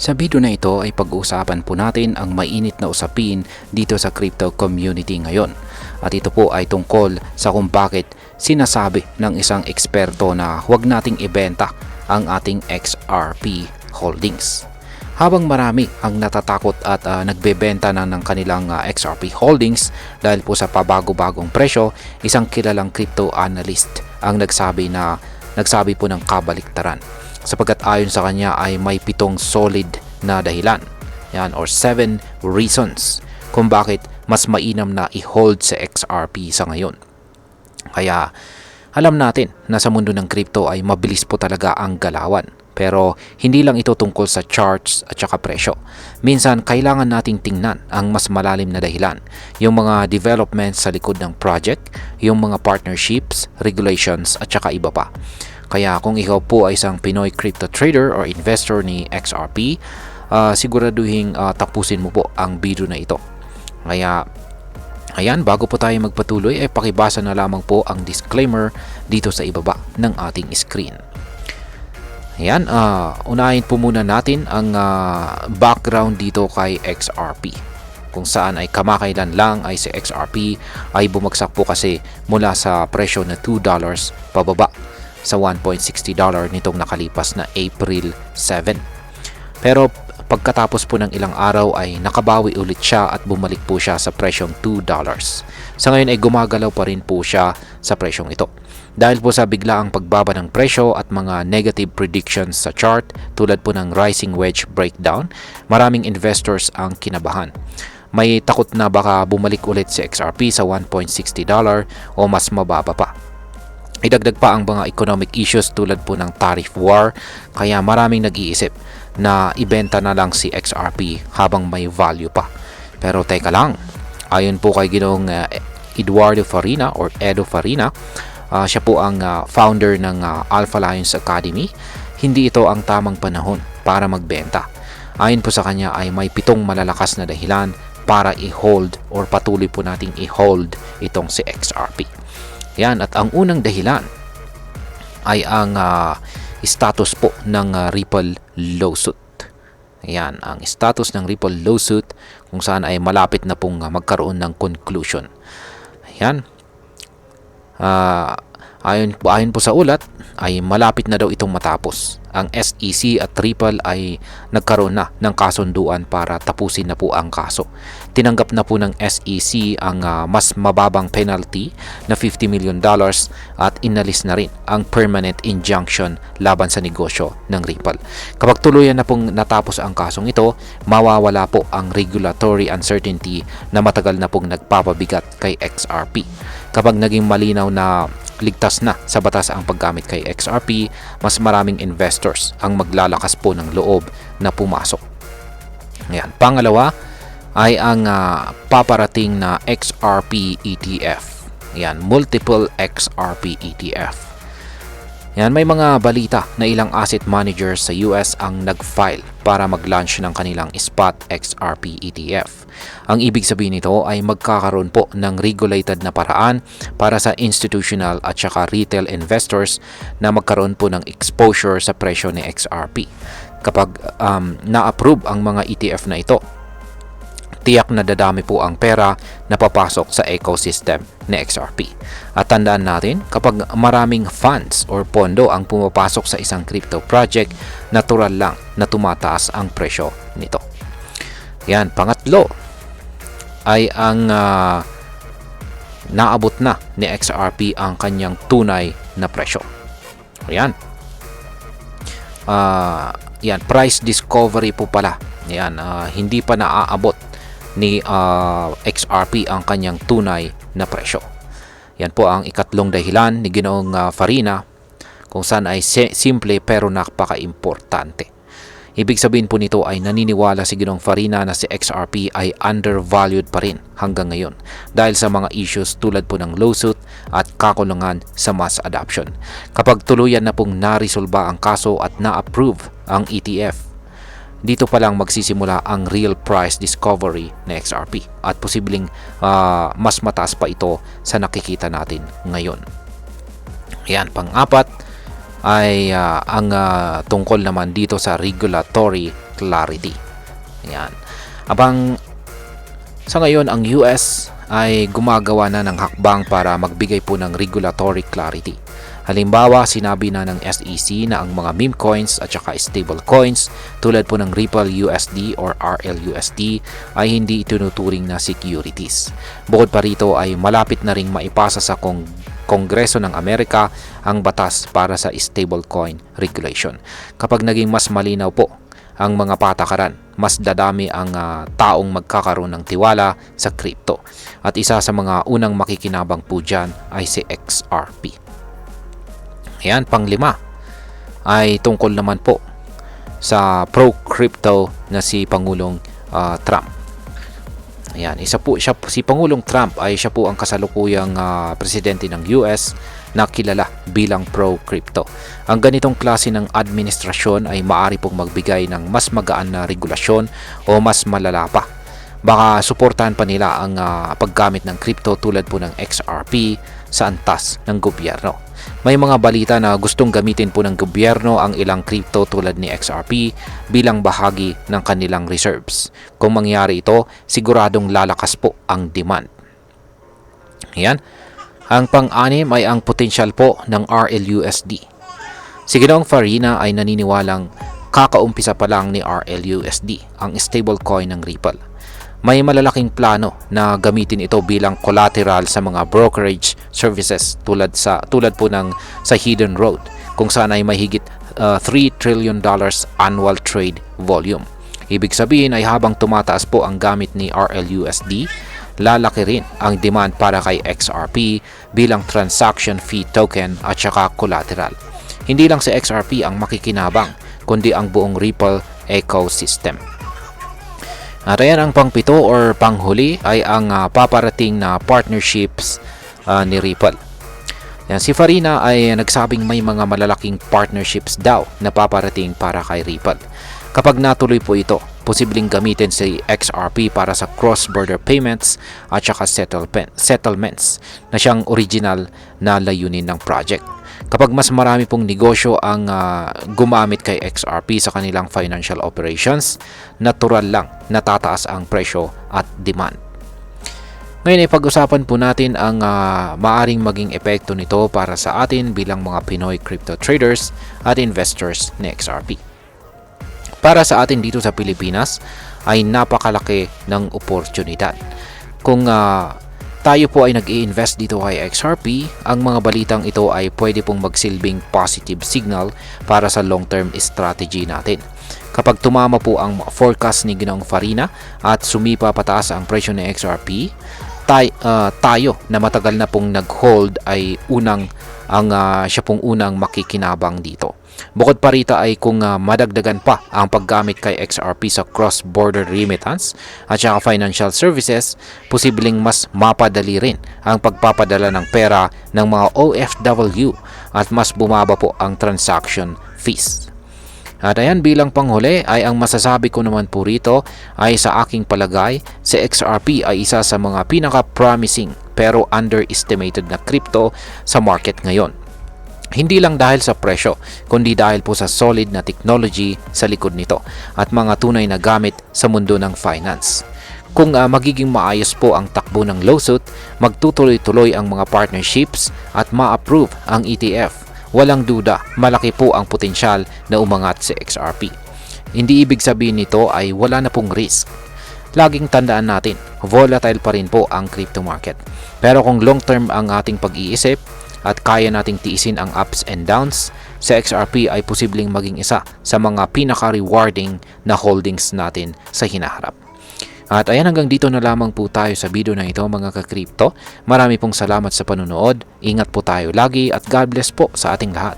Sa video na ito ay pag-uusapan po natin ang mainit na usapin dito sa crypto community ngayon. At ito po ay tungkol sa kung bakit sinasabi ng isang eksperto na huwag nating ibenta ang ating XRP holdings. Habang marami ang natatakot at nagbebenta na ng kanilang XRP holdings dahil po sa pabago-bagong presyo, isang kilalang crypto analyst ang nagsabi po ng kabaliktaran. Sapagkat ayon sa kanya ay may 7 solid na dahilan. Yan, or 7 reasons kung bakit mas mainam na i-hold sa XRP sa ngayon. Kaya alam natin na sa mundo ng crypto ay mabilis po talaga ang galawan. Pero hindi lang ito tungkol sa charts at saka presyo. Minsan kailangan nating tingnan ang mas malalim na dahilan. Yung mga developments sa likod ng project, yung mga partnerships, regulations at saka iba pa. Kaya kung ikaw po ay isang Pinoy crypto trader or investor ni XRP, siguraduhin tapusin mo po ang video na ito. Kaya ayan, bago po tayo magpatuloy ay pakibasa na lamang po ang disclaimer dito sa ibaba ng ating screen. Ayan, unahin po muna natin ang background dito kay XRP. Kung saan ay kamakailan lang ay si XRP ay bumagsak po kasi mula sa presyo na $2 pababa sa $1.60 nitong nakalipas na April 7. Pero pagkatapos po ng ilang araw ay nakabawi ulit siya at bumalik po siya sa presyong $2. Sa ngayon ay gumagalaw pa rin po siya sa presyong ito. Dahil po sa biglaang pagbaba ng presyo at mga negative predictions sa chart tulad po ng rising wedge breakdown, maraming investors ang kinabahan. May takot na baka bumalik ulit si XRP sa $1.60 o mas mababa pa. Idagdag pa ang mga economic issues tulad po ng tariff war, kaya maraming nag-iisip na ibenta na lang si XRP habang may value pa. Pero teka lang, ayon po kay Ginoong Eduardo Farina or Edo Farina, siya po ang founder ng Alpha Lions Academy, hindi ito ang tamang panahon para magbenta. Ayon po sa kanya ay may 7 malalakas na dahilan para i-hold or patuloy po nating i-hold itong si XRP. Yan, at ang unang dahilan ay ang status po ng Ripple lawsuit. Yan, ang status ng Ripple lawsuit kung saan ay malapit na pong magkaroon ng conclusion. Yan. Ayon po sa ulat ay malapit na daw itong matapos. Ang SEC at Ripple ay nagkaroon na ng kasunduan para tapusin na po ang kaso. Tinanggap na po ng SEC ang mas mababang penalty na $50 million at inalis na rin ang permanent injunction laban sa negosyo ng Ripple. Kapag tuluyan na pong natapos ang kasong ito, mawawala po ang regulatory uncertainty na matagal na pong nagpapabigat kay XRP. Kapag naging malinaw na ligtas na sa batas ang paggamit kay XRP, mas maraming investors ang maglalakas po ng loob na pumasok. Ayan. Pangalawa ay ang paparating na XRP ETF. Ayan, multiple XRP ETF. Yan, may mga balita na ilang asset managers sa US ang nag-file para mag-launch ng kanilang spot XRP ETF. Ang ibig sabihin nito ay magkakaroon po ng regulated na paraan para sa institutional at saka retail investors na magkaroon po ng exposure sa presyo ni XRP. Kapag na-approve ang mga ETF na ito, tiyak na dadami po ang pera na papasok sa ecosystem ni XRP. At tandaan natin, kapag maraming funds or pondo ang pumapasok sa isang crypto project, natural lang na tumataas ang presyo nito. Yan, pangatlo ay ang naabot na ni XRP ang kanyang tunay na presyo. Yan. Yan, price discovery po pala. Yan, hindi pa naaabot ni XRP ang kanyang tunay na presyo. Yan po ang ikatlong dahilan ni Ginoong Farina kung saan ay simple pero napaka-importante. Ibig sabihin po nito ay naniniwala si Ginoong Farina na si XRP ay undervalued pa rin hanggang ngayon dahil sa mga issues tulad po ng lawsuit at kakulangan sa mass adoption. Kapag tuluyan na pong naresolba ang kaso at na-approve ang ETF, dito pa lang magsisimula ang real price discovery ng XRP at posibleng mas mataas pa ito sa nakikita natin ngayon. Ayan, pang-apat ay ang tungkol naman dito sa regulatory clarity. Ayan. Abang sa ngayon, ang US ay gumagawa na ng hakbang para magbigay po ng regulatory clarity. Halimbawa, sinabi na ng SEC na ang mga meme coins at saka stable coins tulad po ng Ripple USD or RLUSD ay hindi itinuturing na securities. Bukod pa rito ay malapit na ring maipasa sa Kongreso ng Amerika ang batas para sa stablecoin regulation. Kapag naging mas malinaw po ang mga patakaran, mas dadami ang taong magkakaroon ng tiwala sa crypto. At isa sa mga unang makikinabang po dyan ay si XRP. Ayan, panglima ay tungkol naman po sa pro-crypto na si Pangulong Trump. Ayan, si Pangulong Trump ay siya po ang kasalukuyang presidente ng US na kilala bilang pro-crypto. Ang ganitong klase ng administrasyon ay maaari pong magbigay ng mas magaan na regulasyon o mas malala pa. Baka suportahan pa nila ang paggamit ng crypto tulad po ng XRP sa antas ng gobyerno. May mga balita na gustong gamitin po ng gobyerno ang ilang crypto tulad ni XRP bilang bahagi ng kanilang reserves. Kung mangyari ito, siguradong lalakas po ang demand. Ayan. Ang pang-anim ay ang potensyal po ng RLUSD. Si Ginoong Farina ay naniniwalang kakaumpisa pa lang ni RLUSD, ang stablecoin ng Ripple. May malalaking plano na gamitin ito bilang collateral sa mga brokerage services tulad po ng sa Hidden Road, kung saan ay may higit $3 trillion annual trade volume. Ibig sabihin ay habang tumataas po ang gamit ni RLUSD, lalaki rin ang demand para kay XRP bilang transaction fee token at saka collateral. Hindi lang si XRP ang makikinabang, kundi ang buong Ripple ecosystem. At ayan, ang pangpito or panghuli ay ang paparating na partnerships ni Ripple. Yan, si Farina ay nagsabing may mga malalaking partnerships daw na paparating para kay Ripple. Kapag natuloy po ito, posibleng gamitin si XRP para sa cross-border payments at saka settlements na siyang original na layunin ng project. Kapag mas marami pong negosyo ang gumamit kay XRP sa kanilang financial operations, natural lang natataas ang presyo at demand. Ngayon ay pag-usapan po natin ang maaring maging epekto nito para sa atin bilang mga Pinoy crypto traders at investors ni XRP. Para sa atin dito sa Pilipinas ay napakalaki ng oportunidad. Kung tayo po ay nag-i-invest dito kay XRP, ang mga balitang ito ay pwede pong magsilbing positive signal para sa long-term strategy natin. Kapag tumama po ang forecast ni Ginoong Farina at sumipa pataas ang presyo ng XRP, tayo na matagal na pong nag-hold ay siya pong unang makikinabang dito. Bukod pa rito ay kung madagdagan pa ang paggamit kay XRP sa cross-border remittance at saka financial services, posibleng mas mapadali rin ang pagpapadala ng pera ng mga OFW at mas bumaba po ang transaction fees. At ayan, bilang panghuli ay ang masasabi ko naman po rito ay sa aking palagay, si XRP ay isa sa mga pinaka-promising pero underestimated na crypto sa market ngayon. Hindi lang dahil sa presyo, kundi dahil po sa solid na technology sa likod nito at mga tunay na gamit sa mundo ng finance. Kung magiging maayos po ang takbo ng lawsuit, magtutuloy-tuloy ang mga partnerships at ma-approve ang ETF, walang duda, malaki po ang potensyal na umangat si XRP. Hindi ibig sabihin nito ay wala na pong risk. Laging tandaan natin, volatile pa rin po ang crypto market. Pero kung long-term ang ating pag-iisip, at kaya nating tiisin ang ups and downs, sa XRP ay posibleng maging isa sa mga pinaka-rewarding na holdings natin sa hinaharap. At ayan, hanggang dito na lamang po tayo sa video na ito mga ka-crypto. Marami pong salamat sa panunood, ingat po tayo lagi at God bless po sa ating lahat.